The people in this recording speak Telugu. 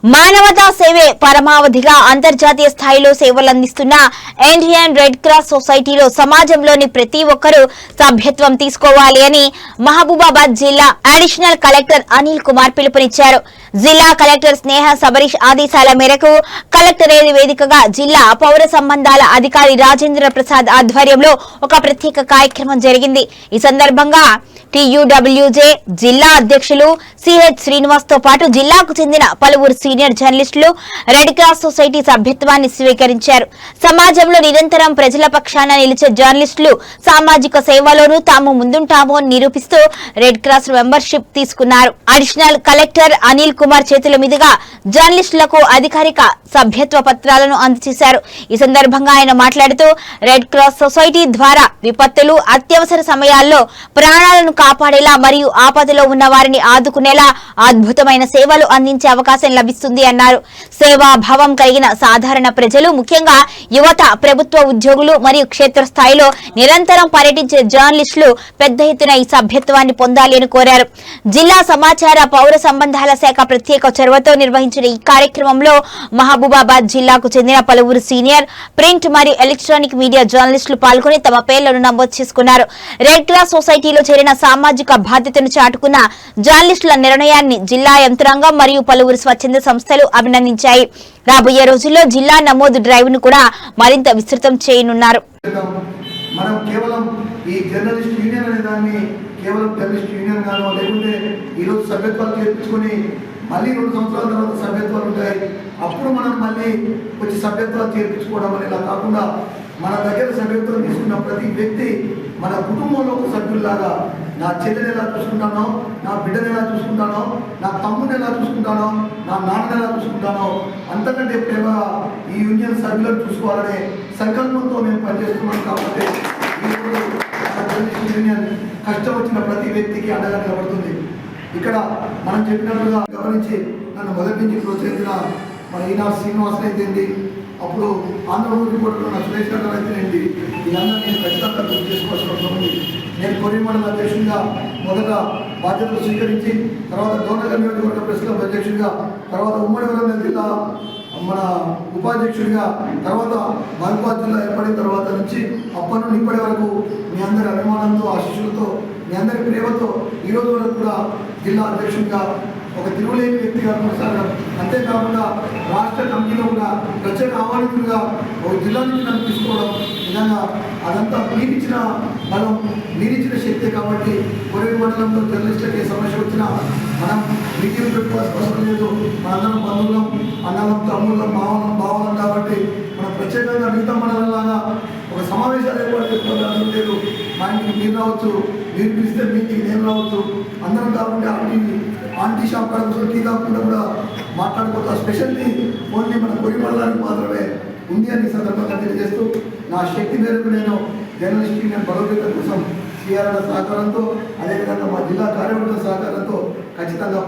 మానవతా సేవే పరమావధిగా అంతర్జాతీయ స్థాయిలో సేవలందిస్తున్న ఇండియన్ రెడ్ క్రాస్ సొసైటీలో సమాజంలోని ప్రతి ఒక్కరూ సభ్యత్వం తీసుకోవాలి అని మహబూబాబాద్ జిల్లా అడిషనల్ కలెక్టర్ అనిల్ కుమార్ పిలుపునిచ్చారు. జిల్లా కలెక్టర్ స్నేహ సబరీష్ ఆదేశాల మేరకు కలెక్టరేట్ వేదికగా జిల్లా పౌర సంబంధాల అధికారి రాజేంద్ర ప్రసాద్ ఆధ్వర్యంలో ఒక ప్రత్యేక కార్యక్రమం జరిగింది. ఈ సందర్భంగా టీయూడబ్ల్యూజే జిల్లా అధ్యక్షులు సిహెచ్ శ్రీనివాస్ తో పాటు జిల్లాకు చెందిన పలువురు సీనియర్ జర్నలిస్టులు రెడ్ క్రాస్ సొసైటీ సభ్యత్వాన్ని స్వీకరించారు. సమాజంలో నిరంతరం ప్రజల పక్షాన నిలిచే జర్నలిస్టులు సామాజిక సేవలోనూ తాము ముందుంటామో నిరూపిస్తూ రెడ్ క్రాస్ మెంబర్షిప్ తీసుకున్నారు. అడిషనల్ కలెక్టర్ అనిల్ కుమార్ చేతుల మీదుగా జర్నలిస్టులకు అధికారిక సభ్యత్వ పత్రాలను అందజేశారు. ఈ సందర్భంగా ఆయన మాట్లాడుతూ రెడ్ క్రాస్ సొసైటీ ద్వారా విపత్తులు, అత్యవసర సమయాల్లో ప్రాణాలను కాపాడేలా మరియు ఆపదలో ఉన్న వారిని ఆదుకునేలా అద్భుతమైన సేవలు అందించే అవకాశం లభిస్తుంది అన్నారు. సేవాభావం కలిగిన సాధారణ ప్రజలు, ముఖ్యంగా యువత, ప్రభుత్వ ఉద్యోగులు మరియు క్షేత్రస్థాయిలో నిరంతరం పర్యటించే జర్నలిస్టులు పెద్ద ఎత్తున ఈ సభ్యత్వాన్ని పొందాలి అని కోరారు. జిల్లా సమాచార పౌర సంబంధాల శాఖ ప్రత్యేక చొరవతో నిర్వహించిన ఈ కార్యక్రమంలో మహబూబాబాద్ జిల్లాకు చెందిన పలువురు సీనియర్ ప్రింట్ మరియు ఎలక్ట్రానిక్ మీడియా జర్నలిస్టులు పాల్గొని తమ పేర్లను నమోదు చేసుకున్నారు. రెడ్ క్రాస్ సొసైటీలో చేరిన సామాజిక బాధ్యతను చాటుకున్న జర్నలిస్టుల నిర్ణయాన్ని జిల్లా యంత్రాంగం మరియు పలువురు స్వచ్ఛంద సంస్థలు అభినందించాయి. రాబోయే రోజుల్లో జిల్లా నమోదు డ్రైవ్ ను కూడా మరింత విస్తృతం చేయనున్నారు. మనం కేవలం ఈ జర్నలిస్ట్ యూనియన్ అనే దాన్ని కేవలం జర్నలిస్ట్ యూనియన్ గానో లేకుంటే ఈరోజు సభ్యత్వాలు చేర్చుకొని మళ్ళీ 2 సంవత్సరాల తర్వాత సభ్యత్వాలు ఉంటాయి, అప్పుడు మనం మళ్ళీ వచ్చి సభ్యత్వాలు చేర్పించుకోవడం అనేలా కాకుండా మన దగ్గర సభ్యత్వం తీసుకున్న ప్రతి వ్యక్తి మన కుటుంబంలో ఒక సభ్యుల్లాగా నా చెల్లిని ఎలా చూసుకుంటానో, నా బిడ్డను ఎలా చూసుకుంటానో, నా తమ్ముని ఎలా చూసుకుంటానో, నా నాన్నని ఎలా చూసుకుంటానో అంతకంటే ప్రేమ ఈ యూనియన్ సభ్యులను చూసుకోవాలనే సంకల్పంతో మేము పనిచేస్తున్నాం. కాబట్టి యూనియన్ కష్టం వచ్చిన ప్రతి వ్యక్తికి అండగా నిలబడుతుంది. ఇక్కడ మనం చెప్పినట్లుగా గమనించి నన్ను మొదటి నుంచి ప్రోత్సహించిన మన ఈనాడు శ్రీనివాస్ అయితేంది, అప్పుడు ఆంధ్రప్రదేశ్ రిపోర్టులో నా సురేష్ గారు అయితేనేంటి, ఇదంతా నేను ఖచ్చితంగా గుర్తు చేసుకోవాల్సిన అవసరం ఉంది. నేను కొరి మండల అధ్యక్షుడిగా మొదట బాధ్యతలు స్వీకరించి, తర్వాత డోనగర్ నియోజకవర్గ ప్రెస్ క్లబ్ అధ్యక్షుడిగా, తర్వాత ఉమ్మడి వరంగల్ జిల్లా మన ఉపాధ్యక్షుడిగా, తర్వాత మహబూబాబాద్ జిల్లా ఏర్పడిన తర్వాత నుంచి అప్పటి నుండి ఇప్పటి వరకు మీ అందరి అభిమానంతో, ఆశీస్సులతో, మీ అందరి ప్రేమతో ఈరోజు వరకు కూడా జిల్లా అధ్యక్షుడిగా ఒక తిరుగులేని వ్యక్తిగా కొనసాగడం, అంతేకాకుండా రాష్ట్ర కమిటీలో కూడా ప్రత్యేక ఆహ్వానితులుగా ఒక జిల్లా నుంచి నన్ను తీసుకోవడం, విధంగా అదంతా మీరిచ్చిన బలం, మీరిచ్చిన శక్తి. కాబట్టి కొరవి మండలంలో జర్నలిస్టులకి సమస్య వచ్చినా మనం మీటింగ్ పెట్టుకోవాల్సిన అవసరం లేదు. మనందరం బంధువులం, అన్నలం, తమ్ముళ్ళం, భావనం కాబట్టి మనం ప్రత్యేకంగా మిగతా మండలంలాగా ఒక సమావేశాలు ఏర్పాటు చేసుకోవాల్సిన లేదు. మా ఇంటికి మీరు రావచ్చు, మీరు పిలిస్తే మీ ఇంటికి నేను రావచ్చు, అందరం కాకుండా ఆంటీ షాప్ కాడ కూర్చొని టీ కాకుండా కూడా మాట్లాడుకోవచ్చు. ఆ స్పెషల్లీ ఓన్లీ మన కొరి మండలానికి మాత్రమే ఉంది అని సందర్భంగా తెలియజేస్తూ, నా శక్తి మేరకు నేను జర్నలిస్ట్ యూనియన్ బలోపేతం కోసం సిఆర్ఆర్ సహకారంతో, అదేవిధంగా మా జిల్లా కార్యవర్గ సహకారంతో ఖచ్చితంగా